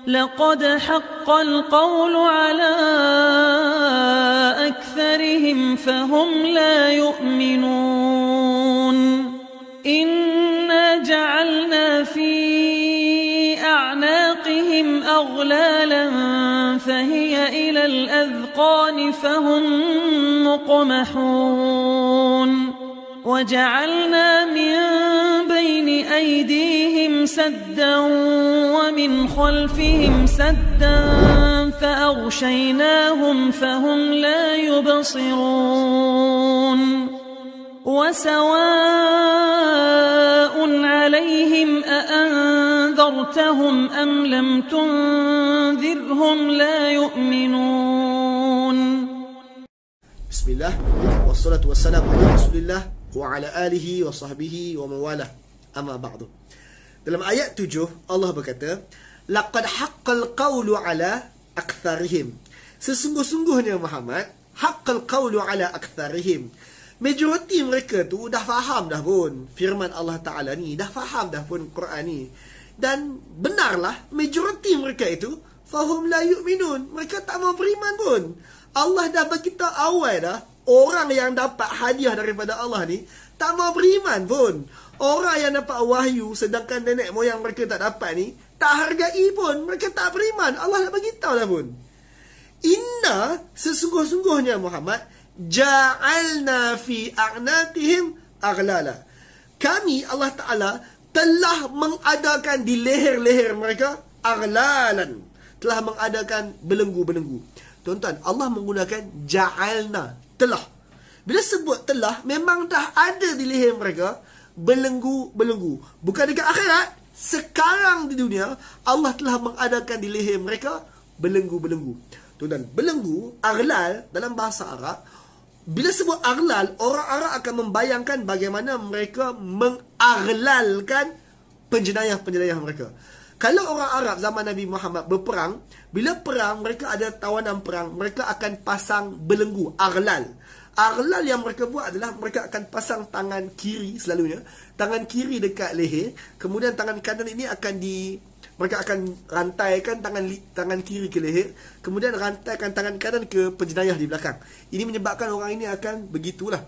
لقد حق القول على أكثرهم فهم لا يؤمنون إنا جعلنا في أعناقهم أغلالا فهي إلى الأذقان فهم مقمحون وجعلنا من بين أيديهم سدا ومن خلفهم سدا فأغشيناهم فهم لا يبصرون وسواء عليهم أأنذرتهم أم لم تنذرهم لا يؤمنون. بسم الله والصلاة والسلام على رسول الله وعلى آله وصحبه ومن والاه. Amma ba'du. Dalam ayat 7 Allah berkata, laqad haqqal qawlu ala aktsarihim. Sesungguh-sungguhnya Muhammad, haqqal qawlu ala aktsarihim. Majoriti mereka tu dah faham dah pun firman Allah Ta'ala ni, dah faham dah pun Quran ni. Dan benarlah majoriti mereka itu fahum la yu'minun. Mereka tak mau beriman pun. Allah dah beritahu awal dah, orang yang dapat hadiah daripada Allah ni tak mau beriman pun. Orang yang dapat wahyu sedangkan nenek moyang mereka tak dapat ni, tak hargai pun, mereka tak beriman. Allah dah beritahu dah pun. Inna, sesungguh-sungguhnya Muhammad, ja'alna fi a'naqihim aghlala. Kami Allah Ta'ala telah mengadakan di leher-leher mereka aghlalan, telah mengadakan belenggu-belenggu. Tuan-tuan, Allah menggunakan ja'alna, telah. Bila sebut telah, memang dah ada di leher mereka belenggu-belenggu. Bukan dekat akhirat, sekarang di dunia Allah telah mengadakan di leher mereka belenggu-belenggu. Tuan-tuan, belenggu, aghlal dalam bahasa Arab, bila sebut aghlal, orang Arab akan membayangkan bagaimana mereka mengaglalkan penjenayah-penjenayah mereka. Kalau orang Arab zaman Nabi Muhammad berperang, bila perang mereka ada tawanan perang, mereka akan pasang belenggu, aghlal. Aghlal yang mereka buat adalah mereka akan pasang tangan kiri selalunya, tangan kiri dekat leher, kemudian tangan kanan ini mereka akan rantaikan tangan kiri ke leher, kemudian rantaikan tangan kanan ke penjenayah di belakang. Ini menyebabkan orang ini akan begitulah.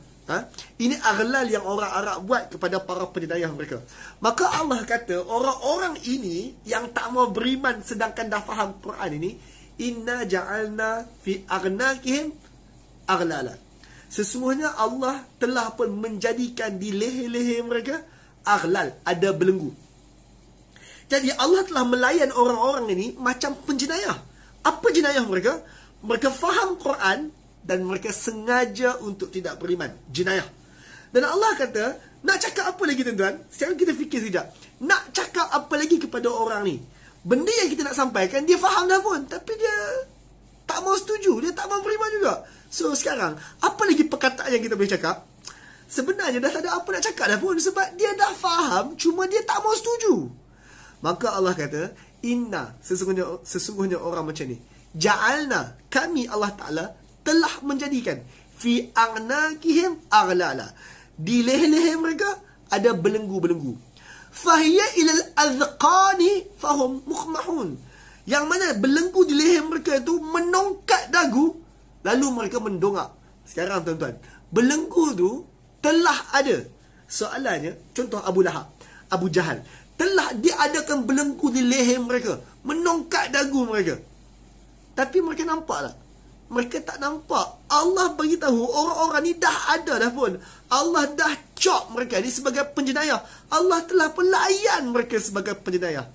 Ini aghlal yang orang Arab buat kepada para penjenayah mereka. Maka Allah kata orang-orang ini yang tak mau beriman sedangkan dah faham Quran ini, inna ja'alna fi aghnaqihim aghlala. Sesungguhnya Allah telah pun menjadikan di leher-leher mereka aghlal, ada belenggu. Jadi Allah telah melayan orang-orang ini macam penjenayah. Apa jenayah mereka? Mereka faham Quran dan mereka sengaja untuk tidak beriman. Jenayah. Dan Allah kata, nak cakap apa lagi tuan-tuan? Sekarang kita fikir sekejap. Nak cakap apa lagi kepada orang ni? Benda yang kita nak sampaikan, dia faham dah pun, tapi dia tak mau setuju, dia tak mau beriman juga. So sekarang, apa lagi perkataan yang kita boleh cakap? Sebenarnya dah tak ada apa nak cakap dah pun, sebab dia dah faham, cuma dia tak mau setuju. Maka Allah kata, inna, sesungguhnya orang macam ni, ja'alna, kami Allah Ta'ala telah menjadikan fi a'naqihim aghlala, di leher-leher mereka ada belenggu-belenggu. Fahiya ilal azqani fahum muqmahun, yang mana belenggu di leher mereka itu menongkat dagu, lalu mereka mendongak. Sekarang tuan-tuan, belenggu tu telah ada. Soalannya, contoh Abu Lahab, Abu Jahal, telah diadakan belenggu di leher mereka, menongkat dagu mereka. Tapi mereka nampak tak? Mereka tak nampak. Allah beritahu orang-orang ni dah ada dah pun. Allah dah cop mereka ni sebagai penjenayah. Allah telah pelayan mereka sebagai penjenayah.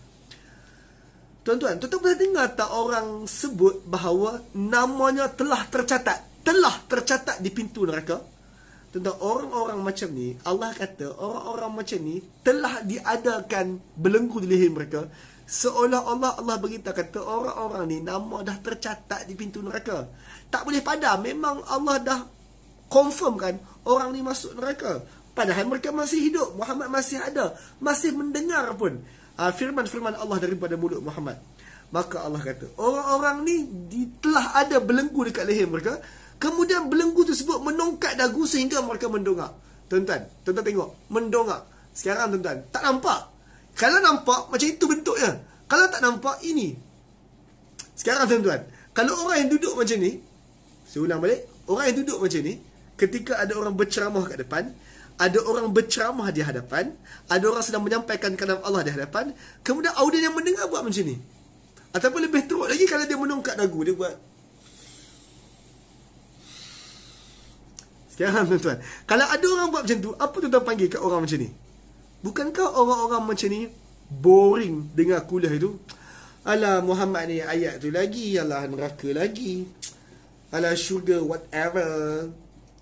Tuan-tuan pernah dengar tak orang sebut bahawa namanya telah tercatat di pintu neraka? Tuan-tuan, orang-orang macam ni, Allah kata orang-orang macam ni telah diadakan belenggu di leher mereka, seolah-olah Allah beritahu kata orang-orang ni nama dah tercatat di pintu neraka. Tak boleh padam. Memang Allah dah confirmkan orang ni masuk neraka. Padahal mereka masih hidup, Muhammad masih ada, masih mendengar pun firman-firman Allah daripada mulut Muhammad. Maka Allah kata orang-orang ni telah ada belenggu dekat leher mereka, kemudian belenggu tersebut menongkat dagu sehingga mereka mendongak. Tuan-tuan tengok, mendongak. Sekarang tuan-tuan tak nampak. Kalau nampak macam itu bentuknya, kalau tak nampak ini Sekarang tuan-tuan, kalau orang yang duduk macam ni, saya ulang balik, orang yang duduk macam ni, ketika ada orang berceramah kat depan, ada orang berceramah di hadapan, ada orang sedang menyampaikan kalam Allah di hadapan, kemudian audien yang mendengar buat macam ni. Ataupun lebih teruk lagi kalau dia menongkat dagu, dia buat. Sekarang tuan-tuan, kalau ada orang buat macam tu, apa tuan-tuan panggil kat orang macam ni? Bukankah orang-orang macam ni boring dengar kuliah itu? Alah, Muhammad ni ayat tu lagi, alah neraka lagi, alah syurga whatever.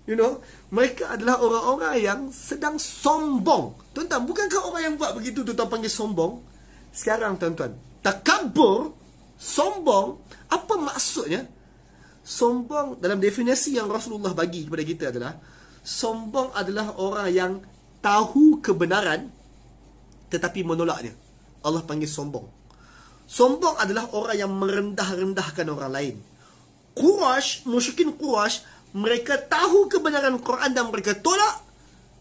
You know, mereka adalah orang-orang yang sedang sombong. Tuan-tuan, bukankah orang yang buat begitu tuan-tuan panggil sombong? Sekarang tuan-tuan, takabur, sombong, apa maksudnya? Sombong dalam definisi yang Rasulullah bagi kepada kita adalah, sombong adalah orang yang tahu kebenaran tetapi menolaknya. Allah panggil sombong. Sombong adalah orang yang merendah-rendahkan orang lain. Quraisy, musyrikin Quraisy, mereka tahu kebenaran Quran dan mereka tolak.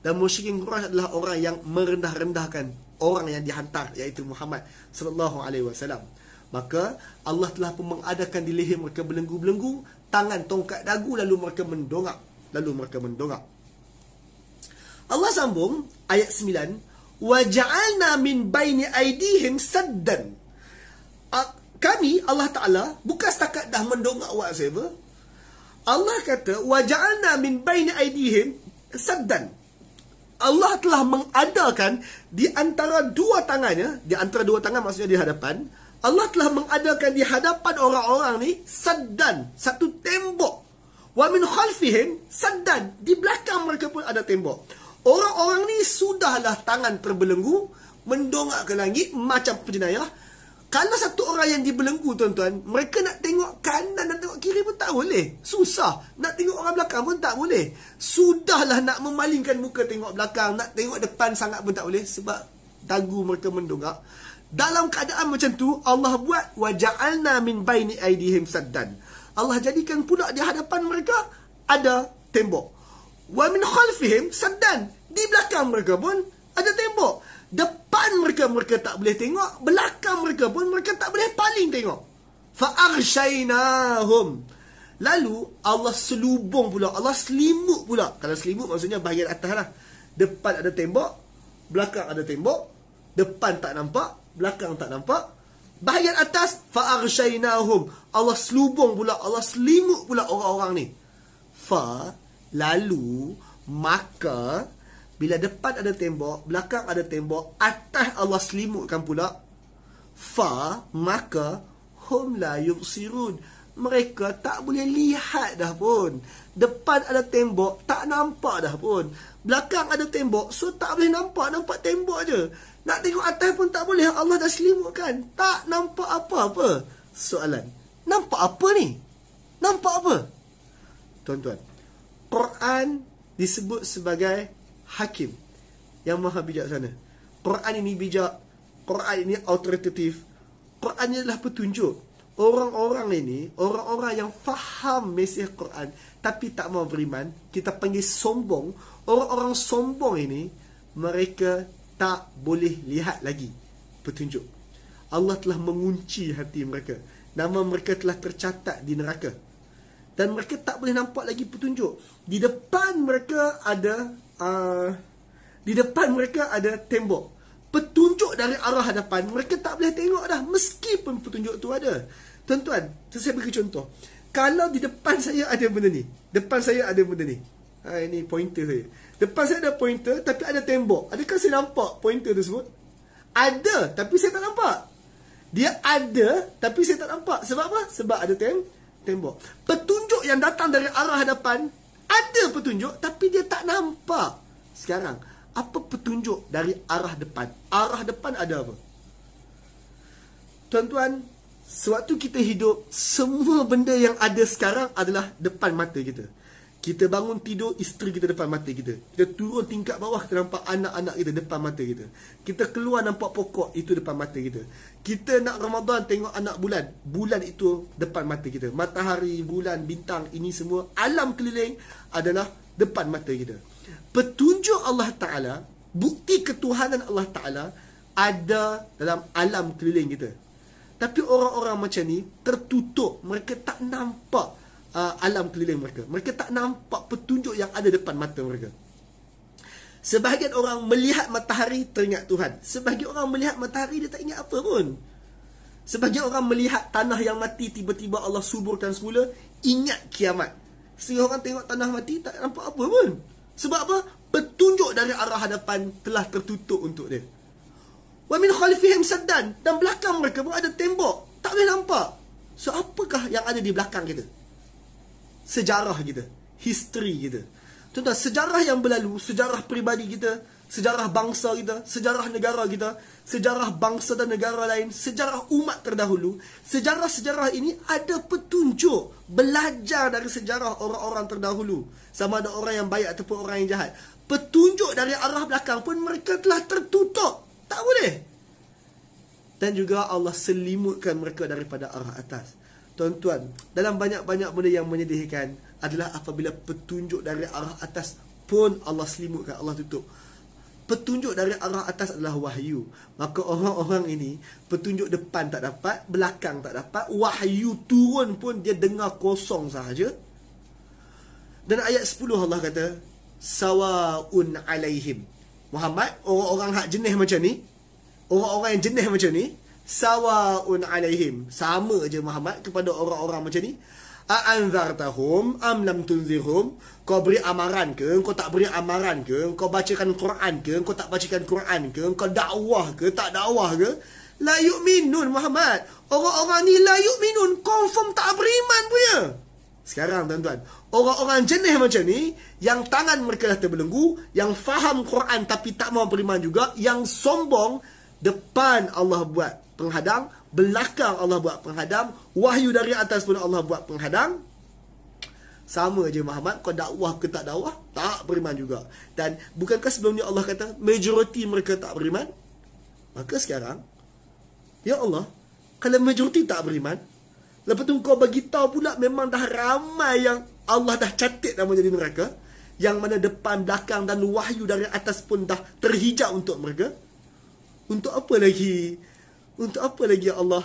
Dan musyrikin Quraisy adalah orang yang merendah-rendahkan orang yang dihantar, iaitu Muhammad sallallahu alaihi wasallam. Maka Allah telah pun mengadakan di leher mereka belenggu-belenggu, tangan tongkat dagu, lalu mereka mendongak. Allah sambung ayat 9, wa ja'alna min baini aydihim saddan. Kami, Allah Ta'ala, bukan setakat dah mendongak whatsoever. Allah kata, wa ja'alna min baini aydihim saddan. Allah telah mengadakan di antara dua tangannya, di antara dua tangan maksudnya di hadapan, Allah telah mengadakan di hadapan orang-orang ni saddan, satu tembok. Wa min khalfihim saddan, di belakang mereka pun ada tembok. Orang-orang ni sudahlah tangan terbelenggu, mendongak ke langit macam penjenayah. Kalau satu orang yang dibelenggu tuan-tuan, mereka nak tengok kanan dan tengok kiri pun tak boleh. Susah. Nak tengok orang belakang pun tak boleh. Sudahlah nak memalingkan muka tengok belakang, nak tengok depan sangat pun tak boleh sebab dagu mereka mendongak. Dalam keadaan macam tu, Allah buat wa ja'alna min baini aydihim saddan. Allah jadikan pula di hadapan mereka ada tembok. Wa min khalfihim saddan. Di belakang mereka pun ada tembok. Depan mereka tak boleh tengok, belakang mereka pun mereka tak boleh paling tengok. Fa aghshaynahum. Lalu Allah selubung pula, Allah selimut pula. Kalau selimut maksudnya bahagian atas lah. Depan ada tembok, belakang ada tembok. Depan tak nampak, belakang tak nampak. Bahagian atas, fa'aghshaynahum. Allah selubung pula, Allah selimut pula orang-orang ni. Lalu, maka, bila depan ada tembok, belakang ada tembok, atas Allah selimutkan pula. Maka, hum la yubsirun. Mereka tak boleh lihat dah pun. Depan ada tembok, tak nampak dah pun. Belakang ada tembok, so tak boleh nampak tembok je. Nak tengok atas pun tak boleh, Allah dah selimutkan. Tak nampak apa-apa. Soalan, nampak apa ni? Nampak apa? Tuan-tuan, Quran disebut sebagai hakim yang maha bijaksana. Quran ini bijak, Quran ini autoritatif, Quran ini adalah petunjuk. Orang-orang ini, orang-orang yang faham mesej Quran tapi tak mau beriman, kita panggil sombong. Orang-orang sombong ini, mereka tak boleh lihat lagi petunjuk. Allah telah mengunci hati mereka. Nama mereka telah tercatat di neraka. Dan mereka tak boleh nampak lagi petunjuk. Di depan mereka ada tembok. Petunjuk dari arah hadapan mereka tak boleh tengok dah, meskipun petunjuk tu ada. Tuan-tuan, saya bagi contoh. Kalau di depan saya ada benda ni, ini pointer saya. Depan saya ada pointer tapi ada tembok. Adakah saya nampak pointer tersebut? Ada, tapi saya tak nampak. Dia ada, tapi saya tak nampak. Sebab apa? Sebab ada tembok. Petunjuk yang datang dari arah hadapan, ada petunjuk, tapi dia tak nampak. Sekarang, apa petunjuk dari arah depan? Arah depan ada apa? Tuan-tuan, sewaktu kita hidup, semua benda yang ada sekarang adalah depan mata kita. Kita bangun tidur, isteri kita depan mata kita. Kita turun tingkat bawah, kita nampak anak-anak kita depan mata kita. Kita keluar nampak pokok, itu depan mata kita. Kita nak Ramadan, tengok anak bulan. Bulan itu depan mata kita. Matahari, bulan, bintang, ini semua alam keliling adalah depan mata kita. Petunjuk Allah Ta'ala, bukti ketuhanan Allah Ta'ala ada dalam alam keliling kita. Tapi orang-orang macam ni tertutup. Mereka tak nampak alam keliling mereka. Mereka tak nampak petunjuk yang ada depan mata mereka. Sebahagian orang melihat matahari teringat Tuhan. Sebahagian orang melihat matahari dia tak ingat apa pun. Sebahagian orang melihat tanah yang mati tiba-tiba Allah suburkan semula, ingat kiamat. Sehingga orang tengok tanah mati tak nampak apa pun. Sebab apa? Petunjuk dari arah hadapan telah tertutup untuk dia. Wa min khalfihim saddan, dan belakang mereka pun ada tembok, tak boleh nampak. So apakah yang ada di belakang kita? Sejarah kita, history kita. Tuan-tuan, sejarah yang berlalu, sejarah peribadi kita, sejarah bangsa kita, sejarah negara kita, sejarah bangsa dan negara lain, sejarah umat terdahulu, sejarah-sejarah ini ada petunjuk. Belajar dari sejarah orang-orang terdahulu, sama ada orang yang baik ataupun orang yang jahat. Petunjuk dari arah belakang pun mereka telah tertutup. Tak boleh. Dan juga Allah selimutkan mereka daripada arah atas. Tuan-tuan, dalam banyak-banyak benda yang menyedihkan adalah apabila petunjuk dari arah atas pun Allah selimutkan, Allah tutup. Petunjuk dari arah atas adalah wahyu. Maka orang-orang ini petunjuk depan tak dapat, belakang tak dapat, wahyu turun pun dia dengar kosong sahaja. Dan ayat 10 Allah kata, sawaun alaihim. Muhammad, orang-orang hak jenis macam ni, orang-orang yang jenis macam ni, sawaun alaihim, sama je Muhammad kepada orang-orang macam ni. A'anzartahum am lam tunzirhum, kau beri amaran ke, kau tak beri amaran ke, kau bacakan Quran ke, kau tak bacakan Quran ke, kau dakwah ke, tak dakwah ke, la yu'minun Muhammad. Orang-orang ni la yu'minun, confirm tak beriman punya. Sekarang tuan-tuan, orang-orang jenis macam ni, yang tangan mereka dah terbelenggu, yang faham Quran tapi tak mahu beriman juga, yang sombong, depan Allah buat penghadang, belakang Allah buat penghadang, wahyu dari atas pun Allah buat penghadang. Sama je Muhammad, kau dakwah ke tak dakwah, tak beriman juga. Dan bukankah sebelum ni Allah kata majoriti mereka tak beriman? Maka sekarang, ya Allah, kalau majoriti tak beriman, lepas tu kau bagi tahu pula memang dah ramai yang Allah dah catat nama jadi mereka, yang mana depan, belakang dan wahyu dari atas pun dah terhijab untuk mereka. Untuk apa lagi? Untuk apa lagi Allah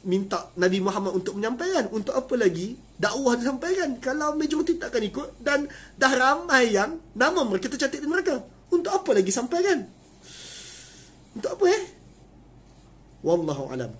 minta Nabi Muhammad untuk menyampaikan? Untuk apa lagi dakwah disampaikan kalau majoriti takkan ikut dan dah ramai yang nama mereka tercatat di neraka? Untuk apa lagi sampaikan? Untuk apa Wallahu alam.